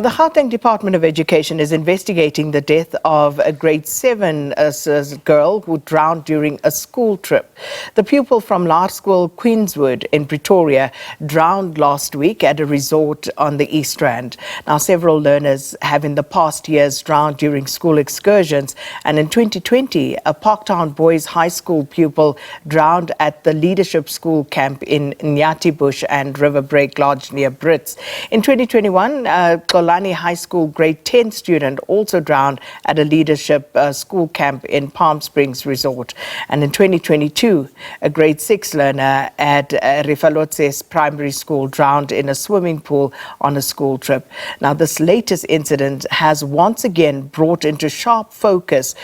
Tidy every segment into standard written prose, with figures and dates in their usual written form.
The Gauteng Department of Education is investigating the death of a grade 7 girl who drowned during a school trip. The pupil from Laerskool Queenswood in Pretoria drowned last week at a resort on the East Rand. Now, several learners have in the past years drowned during school excursions, and in 2020, a Parktown Boys High School pupil drowned at the Leadership School camp in Nyati bush and River Break Lodge near Brits. In 2021, Xolani High School Grade 10 student also drowned at a leadership school camp in Palm Springs Resort. And in 2022, a grade 6 learner at Refalotse Primary School drowned in a swimming pool on a school trip. Now, this latest incident has once again brought into sharp focus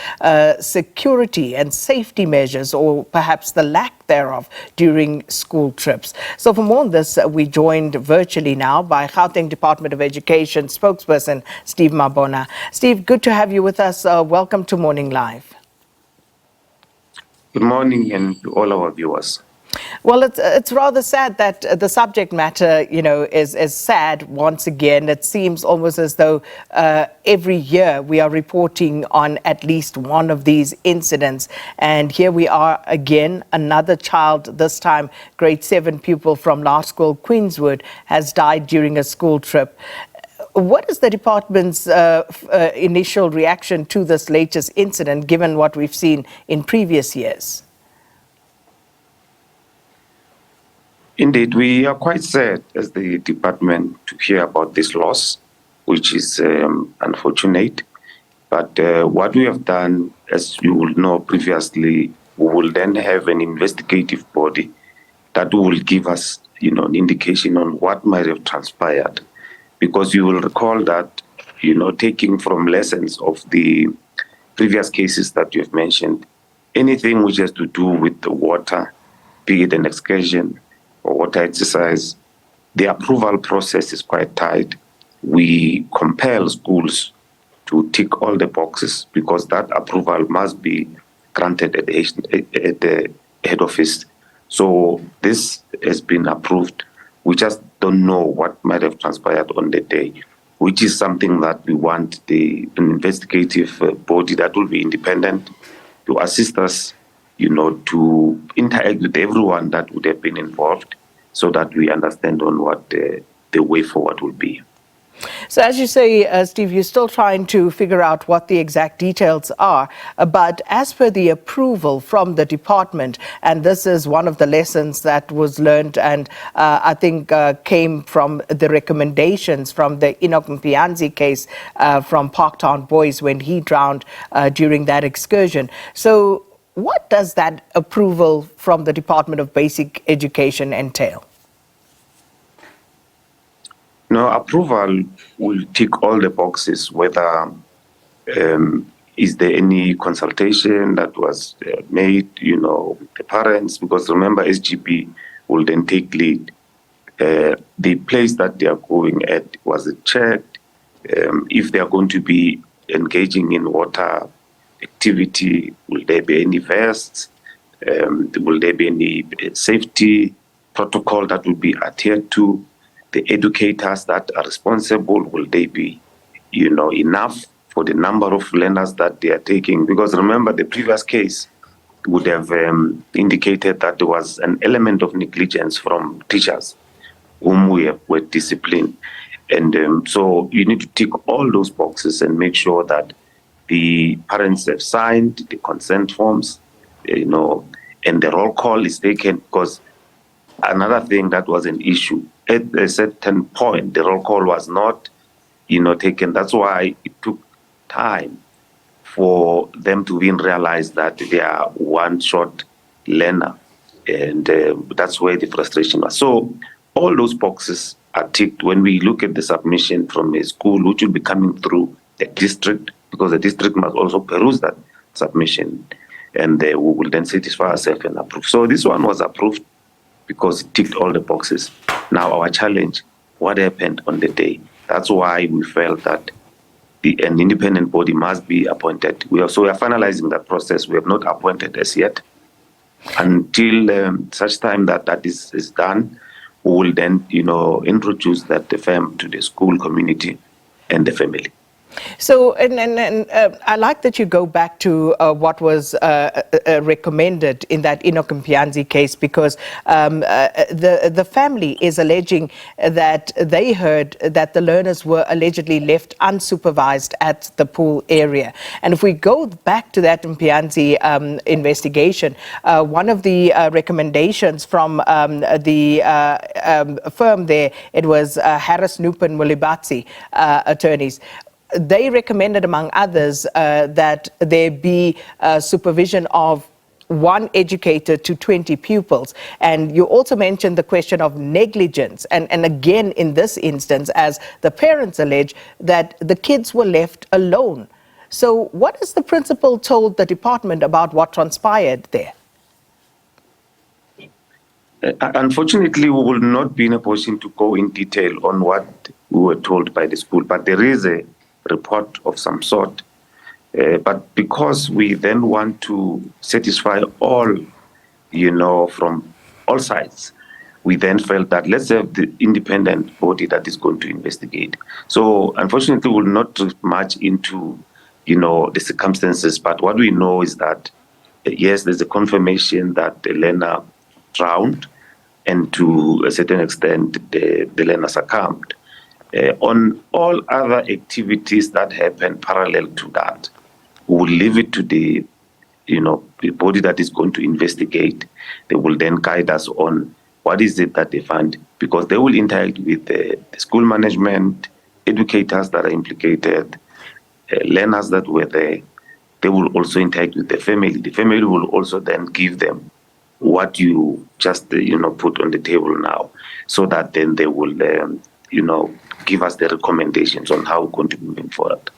security and safety measures, or perhaps the lack thereof, during school trips. So for more on this, we joined virtually now by Gauteng Department of Education spokesperson Steve Mabona. Steve, good to have you with us. Welcome to Morning Live. Good morning, and to all our viewers. Well, it's rather sad that the subject matter, is sad once again. It seems almost as though every year we are reporting on at least one of these incidents. And here we are again, another child, this time grade 7 pupil from Laerskool Queenswood, has died during a school trip. What is the department's initial reaction to this latest incident, given what we've seen in previous years? Indeed, we are quite sad as the department to hear about this loss, which is unfortunate. But what we have done, as you will know previously, we will then have an investigative body that will give us, an indication on what might have transpired. Because you will recall that, taking from lessons of the previous cases that you have mentioned, anything which has to do with the water, be it an excursion or water exercise, the approval process is quite tight. We compel schools to tick all the boxes because that approval must be granted at the head office. So this has been approved. We just don't know what might have transpired on the day, which is something that we want an investigative body that will be independent to assist us, to interact with everyone that would have been involved so that we understand on what the way forward will be. So as you say, Steve, you're still trying to figure out what the exact details are. But as per the approval from the department, and this is one of the lessons that was learned and I think came from the recommendations from the Enoch Mpianzi case from Parktown Boys when he drowned during that excursion. So what does that approval from the Department of Basic Education entail? No, approval will tick all the boxes, whether is there any consultation that was made, with the parents, because remember, SGB will then take lead. The place that they are going at was checked. If they are going to be engaging in water activity, will there be any vests? Will there be any safety protocol that will be adhered to? The educators that are responsible, will they be, enough for the number of learners that they are taking? Because remember, the previous case would have indicated that there was an element of negligence from teachers whom were disciplined. And so you need to tick all those boxes and make sure that the parents have signed the consent forms, and the roll call is taken, because another thing that was an issue, at a certain point, the roll call was not, taken. That's why it took time for them to even realize that they are one-shot learner. And that's where the frustration was. So all those boxes are ticked when we look at the submission from a school, which will be coming through the district, because the district must also peruse that submission. And we will then satisfy ourselves and approve. So this one was approved because it ticked all the boxes. Now our challenge, what happened on the day? That's why we felt that an independent body must be appointed. We are finalizing that process. We have not appointed as yet. Until such time that is done, we will then, introduce that firm to the school community and the family. So, I like that you go back to what was recommended in that Inokumpianzi case, because the family is alleging that they heard that the learners were allegedly left unsupervised at the pool area. And if we go back to that Mpianzi investigation, one of the recommendations from the firm there, it was Harris Nupin Mulibatsi attorneys. They recommended, among others, that there be supervision of 1 educator to 20 pupils. And you also mentioned the question of negligence. And again, in this instance, as the parents allege, that the kids were left alone. So what has the principal told the department about what transpired there? Unfortunately, we will not be in a position to go in detail on what we were told by the school, but there is a report of some sort. But because we then want to satisfy all, from all sides, we then felt that let's have the independent body that is going to investigate. So unfortunately, we'll not much into, the circumstances, but what we know is that, yes, there's a confirmation that the learner drowned, and to a certain extent, the learner succumbed. On all other activities that happen parallel to that, we will leave it to the body that is going to investigate. They will then guide us on what is it that they find, because they will interact with the school management, educators that are implicated, learners that were there. They will also interact with the family. The family will also then give them what you just put on the table now, so that then they will give us the recommendations on how we're going to move forward.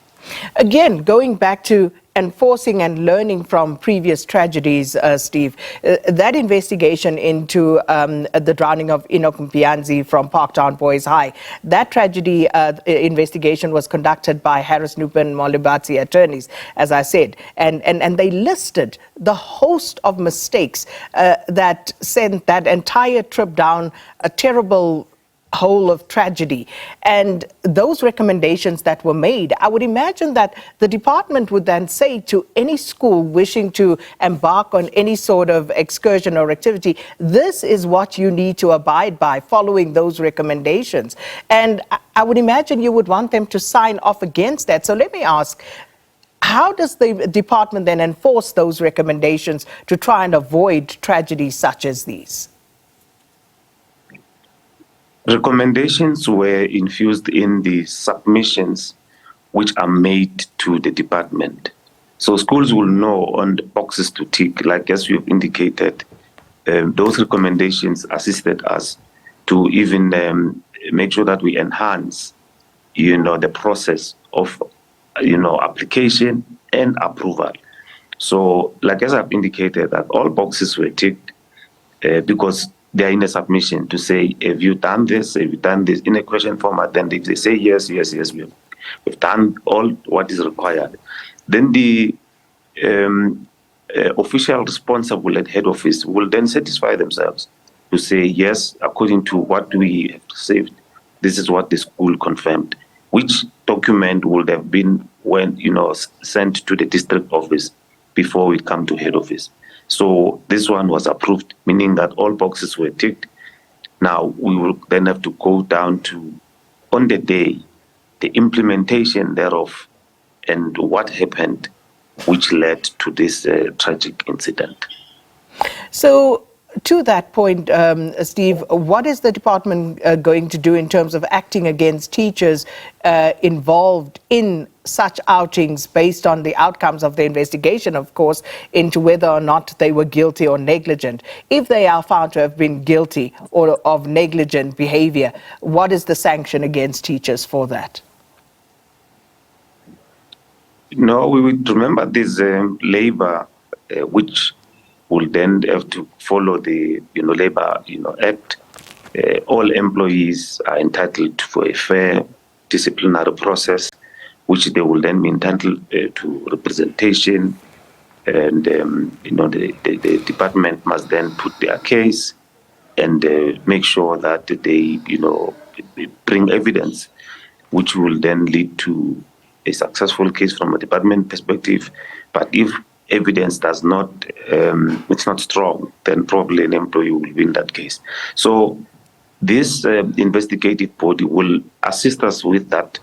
Again, going back to enforcing and learning from previous tragedies, Steve, that investigation into the drowning of Inokumpianzi from Parktown Boys High, that tragedy investigation was conducted by Harris Nupin Molibatsi attorneys, as I said, and they listed the host of mistakes that sent that entire trip down a terrible hole of tragedy. And those recommendations that were made, I would imagine that the department would then say to any school wishing to embark on any sort of excursion or activity, this is what you need to abide by, following those recommendations. And I would imagine you would want them to sign off against that. So let me ask, how does the department then enforce those recommendations to try and avoid tragedies such as these? Recommendations were infused in the submissions which are made to the department. So schools will know on the boxes to tick, like as you've indicated, those recommendations assisted us to even make sure that we enhance, the process of, application and approval. So, like as I've indicated, that all boxes were ticked because they're in a submission to say, have you done this? Have you done this in a question format? Then if they say yes, we've done all what is required. Then the official responsible at head office will then satisfy themselves to say, yes, according to what we have received, this is what the school confirmed. Which document would have been sent to the district office before we come to head office. So this one was approved, meaning that all boxes were ticked. Now we will then have to go down to, on the day, the implementation thereof and what happened, which led to this tragic incident. So, to that point, Steve, what is the department going to do in terms of acting against teachers involved in such outings based on the outcomes of the investigation, of course, into whether or not they were guilty or negligent? If they are found to have been guilty or of negligent behavior, what is the sanction against teachers for that? No, we would remember this labor, which will then have to follow the labor act. All employees are entitled for a fair disciplinary process, which they will then be entitled to representation, and the department must then put their case and make sure that they bring evidence which will then lead to a successful case from a department perspective. But if evidence does not, it's not strong, then probably an employee will win that case. So this investigative body will assist us with that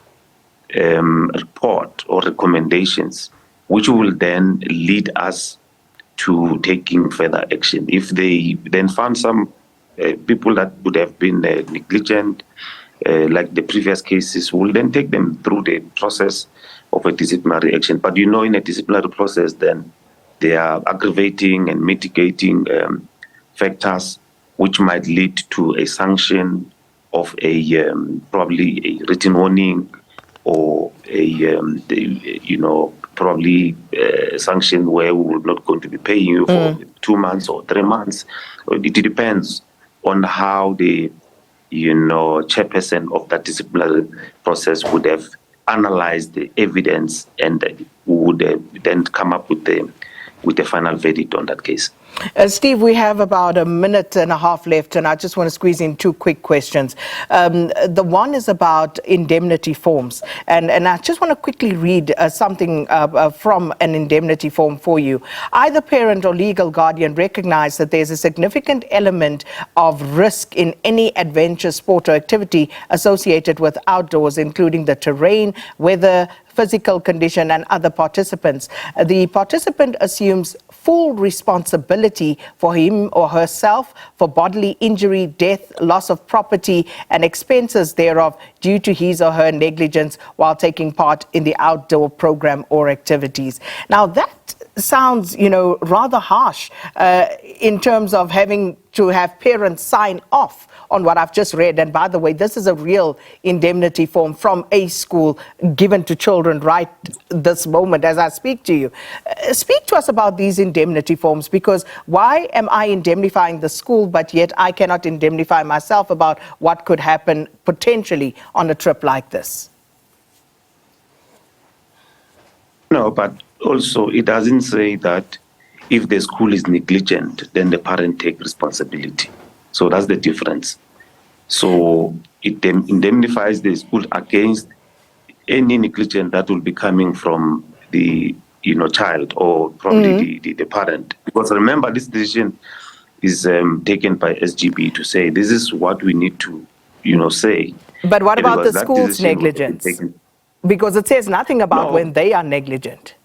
report or recommendations, which will then lead us to taking further action. If they then found some people that would have been negligent, like the previous cases, we'll then take them through the process of a disciplinary action. But in a disciplinary process, then there are aggravating and mitigating factors which might lead to a sanction of a probably a written warning or a probably a sanction where we will not going to be paying you for 2 months or 3 months. It depends on how the chairperson of that disciplinary process would have analyzed the evidence and would then come up with the final verdict on that case. Steve, we have about a minute and a half left, and I just want to squeeze in 2 quick questions. The one is about indemnity forms, and I just want to quickly read something from an indemnity form for you. Either parent or legal guardian recognize that there's a significant element of risk in any adventure, sport or activity associated with outdoors, including the terrain, weather, physical condition and other participants. The participant assumes full responsibility for him or herself for bodily injury, death, loss of property and expenses thereof due to his or her negligence while taking part in the outdoor program or activities. Now that sounds, rather harsh in terms of having to have parents sign off on what I've just read. And by the way, this is a real indemnity form from a school given to children right this moment as I speak to you. Speak to us about these indemnity forms, because why am I indemnifying the school, but yet I cannot indemnify myself about what could happen potentially on a trip like this? No, but also it doesn't say that if the school is negligent, then the parent take responsibility. So that's the difference. So it indemnifies the school against any negligence that will be coming from the child or probably the parent. Because remember, this decision is taken by SGB to say this is what we need to say. But what about the school's negligence? Because it says nothing about when they are negligent.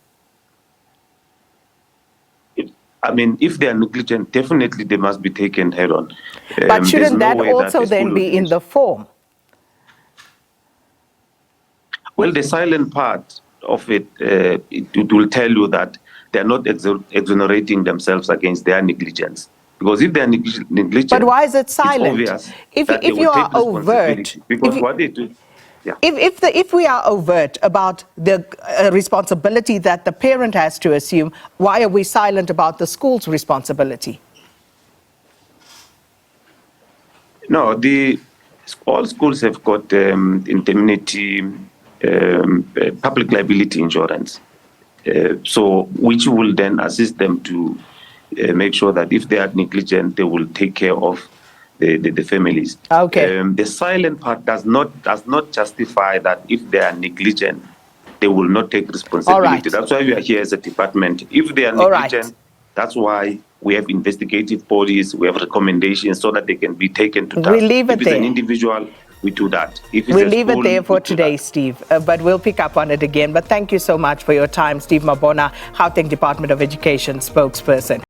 I mean, if they are negligent, definitely they must be taken head on. But shouldn't that also then be in the form? Well, the silent part of it, it will tell you that they are not exonerating themselves against their negligence. Because if they are negligent, but why is it silent? It's obvious if you are overt, because what they do. Yeah. If we are overt about the responsibility that the parent has to assume, why are we silent about the school's responsibility? No, all schools have got indemnity, public liability insurance, so which will then assist them to make sure that if they are negligent, they will take care of the families. Okay. The silent part does not justify that if they are negligent, they will not take responsibility. All right. That's why we are here as a department. If they are negligent, that's why we have investigative bodies, we have recommendations so that they can be taken to task. We'll leave it there. If it's an individual, we do that. If it's we'll a leave school, it there for today, that. Steve, but we'll pick up on it again. But thank you so much for your time, Steve Mabona, Gauteng Department of Education spokesperson.